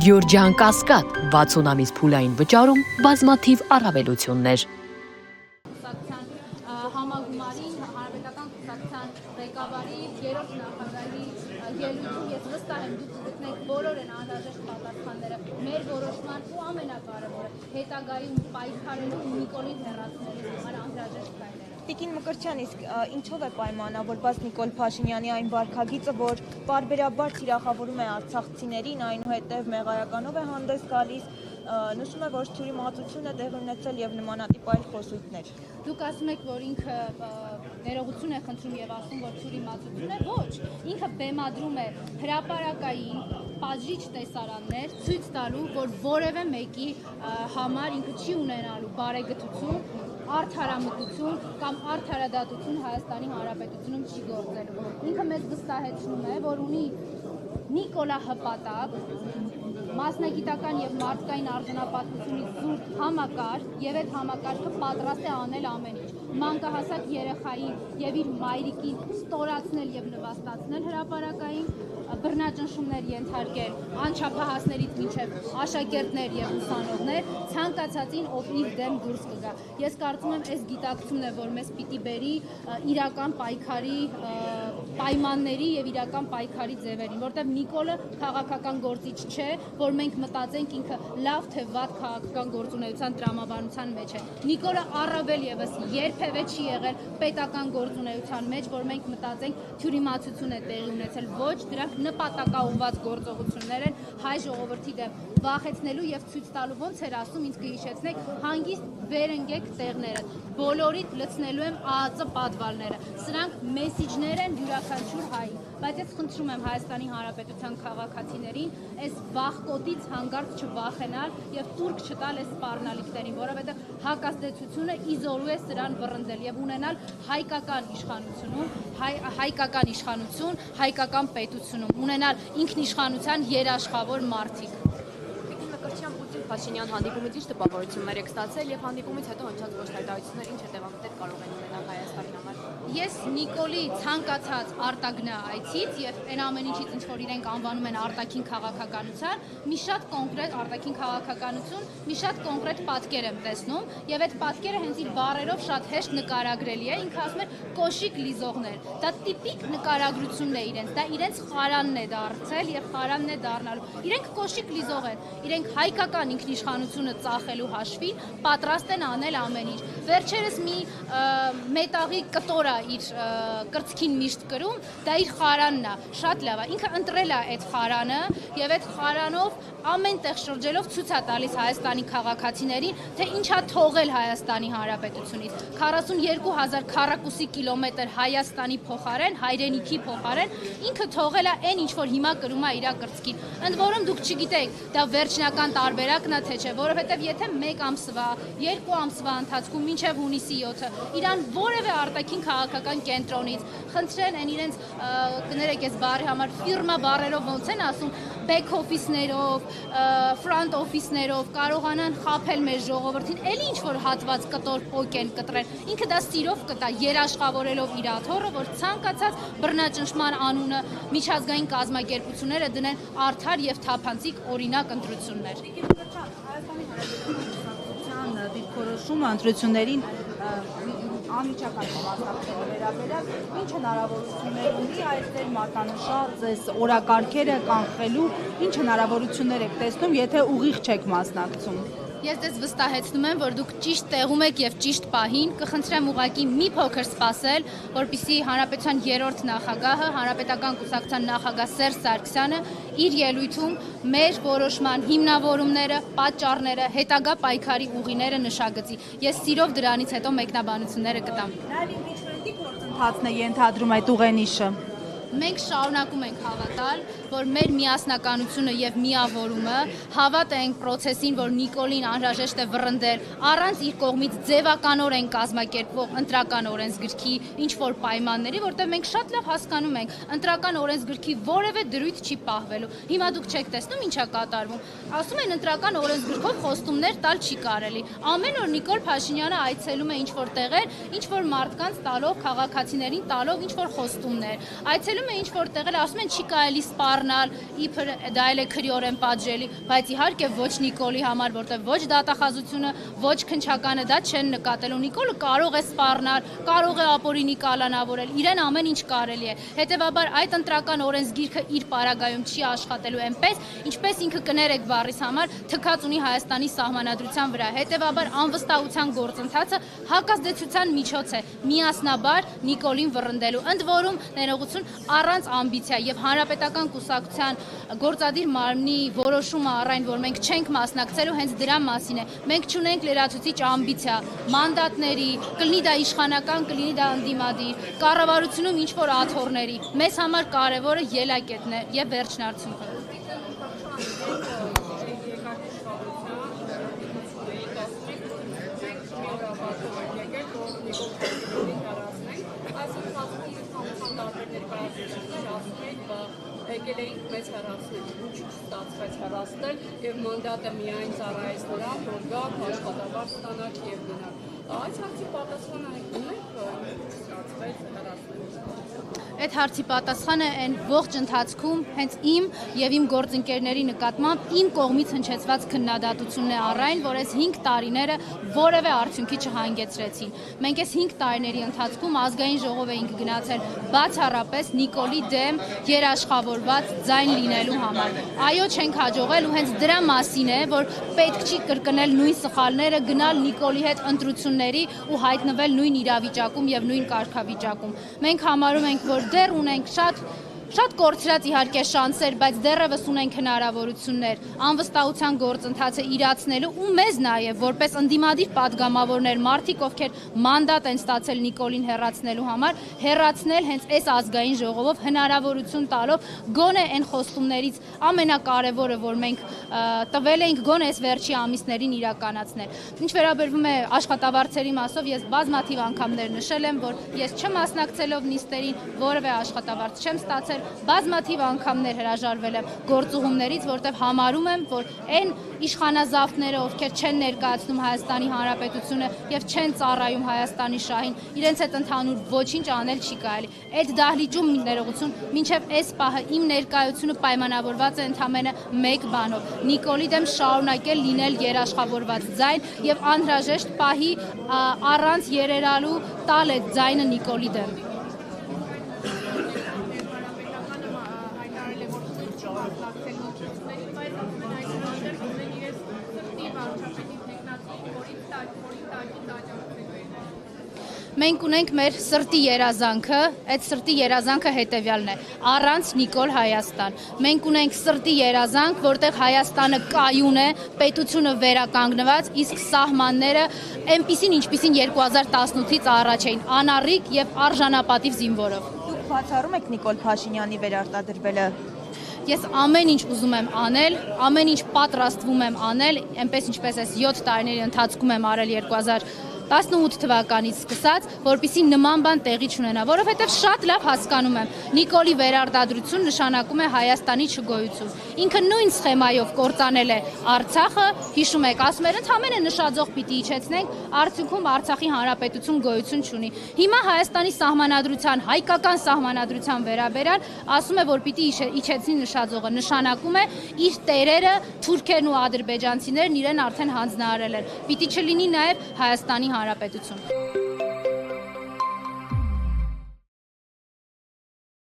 Գյորջյան Կասկադ 60 ամիս փուլային վճարում բազմաթիվ առավելություններ։ Համագումարին հանրապետական կուսակցության ղեկավարի երրորդ նախագահի ելույթում ես վստահ եմ դուք գտնեք բոլոր են անհրաժեշտ պատասխանները մեր որոշման ու ամենակարևորը հետագայում պայքարելու Նիկոլին հեռացնելու համար անհրաժեշտ քայլերը։ Տիկին Մկրտչյան, իսկ ինչով է պայմանավորված Նիկոլ Փաշինյանի այն վարքագիծը, որ պարբերաբար թիրախավորում է արցախցիներին, այնուհետև մեղայականով է հանդես գալիս, նշում է, որ թյուրիմացություն է տեղի ունեցել եւ նմանատիպ այլ խոսույթներ։ Դուք ասում եք, որ ինքը ներողություն է խնդրում եւ ասում, որ թյուրիմացություն է, ոչ, ինքը բեմադրում է հրապարակային պատժիչ տեսարաններ, ցույց տալու, որ որևէ մեկի համար ինքը չի ունենալու բարեգթություն, արդարամտություն կամ արդարադատություն Հայաստանի Հանրապետությունում չի գործելու։ Ինքը մեզ վստահեցնում է, որ ունի նիկոլահպատակ, մասնագիտական եւ մարդկային արժանապատվությունից զուրկ համակարգ եւ այդ համակարգը պատրաստ է անել ամեն ինչ։ Մանկահասակ երեխային եւ իր մայրիկին ստորացնել եւ նվաստացնել հրապարակային, բռնաճնշումներ ենթարկել անչափահասներից մինչև աշակերտներ եւ ուսանողներ, ցանկացածին, ով իր դեմ դուրս կգա։ Ես կարծում եմ, այս գիտակցումն է, որ մեզ պիտի բերի իրական պայքարի պայմանների եւ իրական պայքարի ձևերին, որտեղ Նիկոլը քաղաքական գործիչ չէ, որ մենք մտածենք ինքը լավ թե վատ քաղաքական գործունեության տրամաբանության մեջ է։ Նիկոլը առավել եւս երբևէ չի եղել պետական գործունեության մեջ, որ մենք մտածենք թյուրիմացություն է տեղի ունեցել, ոչ, դրանք նպատակաուղված գործողություններ են հայ ժողովրդի դեմ վախեցնելու եւ ցույց տալու, ոնց էր ասում, ինձ կհիշեցնեք, հանգիստ վերընկեք տեղները, բոլորիդ լցնելու եմ ԱԱԾ պատվալները, սրանք մեսիջներ են յուրաքանչյուր հայի, բայց ես խնդրում եմ Հայաստանի Հանրապետության քաղաքացիներին այս վախկոտից հանգարց չվախենալ եւ տուրք չտալ այս սպառնալիքներին, որովհետեւ հակազդեցությունը իզորու է սրան վռնդել եւ ունենալ հայկական իշխանություն, հայկական պետությունում, ունենալ ինքնիշխանության երաշխավոր մարդիկ։ Մկրտչյան Պուտին-Փաշինյան հանդիպումից ինչ տպավորություններ եք ստացել եւ հանդիպումից հետո հնչած գործընկերություններ ինչ հետևանքներ կարող են ունենալ Հայաստանի համար։ Ես Նիկոլի ցանկացած արտագնա այցից եւ այն ամեն ինչից ինչ որ իրենք անվանում են արտաքին քաղաքականության, մի շատ կոնկրետ արտաքին քաղաքականություն, մի շատ կոնկրետ պատկեր եմ տեսնում եւ այդ պատկերը հենց իր բառերով շատ հեշտ նկարագրելի է, ինքը ասում է կոշիկ լիզողներ։ Դա տիպիկ նկարագրությունն է իրենց, դա իրենց խարանն է դարձել եւ խարանն է դառնալու։ Իրենք կոշիկ լիզող են, իրենք հայկական ինքնիշխանությունը ծախելու հաշվին պատրաստ են անել ամեն ինչ։ Վերջերս մի մետաղի կտոր իր կրծքին միշտ կրում, դա իր խարանն է, շատ լավ է, ինքը ընտրել է այդ խարանը եւ այդ խարանով ամեն տեղ շրջելով ցույց է տալիս Հայաստանի քաղաքացիներին, թե ինչա թողել Հայաստանի Հանրապետությունից 42000 քառակուսի կիլոմետր Հայաստանի փոխարեն, հայրենիքի փոխարեն, ինքը թողել է այն ինչ որ հիմա կրում է իր կրծքին։ Ընդ որում դուք չգիտեք, դա վերջնական տարբերակն է թե չէ, որովհետեւ եթե 1 ամսվա, 2 ամսվա ընթացքում մինչեւ հունիսի 7-ը իրան որևէ արտաքին քաղաքական կենտրոնից խնդրեն են իրենց կներեք ես բառի համար ֆիրմա բառերով ոնց են ասում back office-ներով, front office-ներով կարողանան խաբել մեր ժողովրդին, էլի ինչ որ հատված կտոր պոկ են կտրեն։ Ինքը դա սիրով կտա, երաշխավորելով իր աթոռը, որ ցանկացած բռնաճնշման անունը միջազգային կազմակերպությունները դնեն արդար եւ թափանցիկ օրինակ ընտրություններ։ Հայաստանի Հանրապետության դիրքորոշումը ընտրություններին անմիջական մասնակցելու վերաբերյալ ինչ հնարավորություններ ունի այս ձեր մատնանշած այս օրակարգերը կանխելու, ինչ հնարավորություններ եք տեսնում, եթե ուղիղ չեք մասնակցում։ Ես դες վստահեցնում եմ, որ դուք ճիշտ տեղում եք եւ ճիշտ պահին, կխնդրեմ ուղղակի մի փոքր սպասել, որպեսզի Հանրապետության երրորդ նախագահը, Հանրապետական կուսակցության նախագահ Սերժ Սարգսյանը իր ելույթում մեր որոշման հիմնավորումները, պատճառները, հետագա պայքարի ուղիները նշագծի։ Ես սիրով դրանից հետո մեկնաբանությունները կտամ։ Նաեւ ինչ գործընթացն է ենթադրում այդ ուղենիշը։ Մենք շարունակում ենք հավատալ, որ մեր միասնականությունը եւ միավորումը հավատ ենք process-ին, որ Նիկոլին անհրաժեշտ է վռնդել առանց իր կողմից ձևականորեն կազմակերպվող ընտրական օրենսգրքի ինչ որ պայմանների, որտեղ մենք շատ լավ հասկանում ենք, ընտրական օրենսգրքի որևէ դրույթ չի պահվելու։ Հիմա դուք չեք տեսնում ինչա կատարվում։ Ասում են ընտրական օրենսգրքով խոստումներ տալ չի կարելի։ Ամեն օր Նիկոլ Փաշինյանը այցելում է ինչ որ տեղեր, ինչ որ մարդկանց տալով, քաղաքացիներին տալով ինչ որ խոստումներ։ Այցելում Գնում է ինչ որ տեղել, ասում են չի կարելի սպառնալ, իբր դա էլ է քրիորեն պատժելի, բայց իհարկե ոչ Նիկոլի համար, որտեղ ոչ դատախազությունը, ոչ քննչականը դա չեն նկատելու։ Նիկոլը կարող է սպառնալ, կարող է ապօրինի կալանավորել, իրեն ամեն ինչ կարելի է։ Հետևաբար այդ ընտրական օրենսգիրքը իր պարագայում չի աշխատելու այնպես, ինչպես ինքը կներեք բառիս համար թքած ունի Հայաստանի սահմանադրության վրա։ Հետևաբար անվստահության գործընթացը հակազդեցության միջոց է միասնաբար Նիկոլին վռնդելու։ Ընդ որում ներողություն առանց ամբիցիա եւ հանրապետական կուսակցության գործադիր մարմնի որոշումը առայն, որ մենք չենք մասնակցելու, հենց դրա մասին է։ Մենք չունենք լրացուցիչ ամբիցիա մանդատների, կլինի դա իշխանական, կլինի դա ընդդիմադիր, կառավարությունում ինչ որ աթոռների։ Մեզ համար կարևորը ելակետն է եւ վերջնարդյունքը։ Եկել էինք մեծ հեռացնել, ինչու չստացվեց հեռացնել եւ մանդատը միայն ծառայեց նրան, որ գա աշխատավարձ ստանաք եւ գնաք։ Այս հարցի պատասխանը ունենք, ստացվեց հեռացնել։ Այդ հարցի պատասխանը այն ողջ ընթացքում հենց իմ եւ իմ գործընկերների նկատմամբ իմ կողմից հնչեցված քննադատությունն է առայն, որ այս 5 տարիները որևէ արդյունքի չհանգեցրեցին։ Մենք այս 5 տարիների ընթացքում ազգային ժողով էինք գնացել բացառապես Նիկոլի դեմ երաշխավորված ձայն լինելու համար։ Այո, չենք հաջողել ու հենց դրա մասին է, որ պետք չի կրկնել նույն սխալները, գնալ Նիկոլի հետ ընտրությունների ու հայտնվել նույն իրավիճակում եւ նույն կարգավիճակում։ Մենք համարում ենք, որ դեռ ունենք շատ կորցրած իհարկե շանսեր, բայց դեռևս ունենք հնարավորություններ անվստահության գործընթացը իրացնելու ու մեզ նաև որպես ընդդիմադիր падգամավորներ, մարդիկ, ովքեր մանդատ են ստացել Նիկոլին հեռացնելու համար, հեռացնել հենց այս ազգային ժողովով հնարավորություն տալով գոնե այն խոստումներից ամենակարևորը, որ մենք տվել էինք գոնե այս վերջի ամիսներին իրականացնել։ Ինչ վերաբերվում է աշխատավարձերի մասով, ես բազմաթիվ անգամներ նշել եմ, որ ես չմասնակցելով նիստերին որևէ աշխատավարձ չեմ ստացել, բազմաթիվ անգամներ հրաժարվել եմ գործուղումներից, որտեղ համարում եմ, որ այն իշխանազավթները, ովքեր չեն ներկայացնում Հայաստանի Հանրապետությունը եւ չեն ծառայում Հայաստանի շահին, իրենց հետ ընդհանուր ոչինչ անել չի կարելի։ Այդ դահլիճում ներողություն, մինչեւ այս պահը իմ ներկայությունը պայմանավորված է ընդամենը մեկ բանով՝ Նիկոլի դեմ շարունակել լինել երաշխավորված ձայն եւ անհրաժեշտ պահի առանց երերալու տալ այդ ձայնը Նիկոլի դեմ։ Մենք ունենք մեր սրտի երազանքը, այդ սրտի երազանքը հետևյալն է՝ առանց Նիկոլ Հայաստան։ Մենք ունենք սրտի երազանք, որտեղ Հայաստանը կայուն է, պետությունը վերականգնված, իսկ սահմանները այնպիսին, ինչպիսին 2018-ից առաջ էին, անառիկ եւ արժանապատիվ զինվորով։ Դուք բացառում եք Նիկոլ Փաշինյանի վերարտադրվելը։ Ես ամեն ինչ ուզում եմ անել, ամեն ինչ պատրաստվում եմ անել, այնպես ինչպես այս 7 տարիների ընթացքում եմ արել 2018 թվականից սկսած, որպեսզի նման բան տեղի չունենա, որովհետև շատ լավ հասկանում եմ, Նիկոլի վերարտադրություն նշանակում է Հայաստանի չգոյություն։ Ինքը նույն սխեմայով կործանել է Արցախը, հիշում եք, ասում էր ընդամենը նշաձող պիտի իջեցնենք, արդյունքում Արցախի հանրապետություն գոյություն չունի։ Հիմա Հայաստանի սահմանադրության, հայկական սահմանադրության վերաբերյալ ասում է, որ պիտի իջեցնի նշաձողը, նշանակում է իր տերերը, թուրքերն ու ադրբեջանցիներն իրեն արդեն հանձնարարել են։ Պիտի չլինի նաև Հայաստանի Հանրապետություն։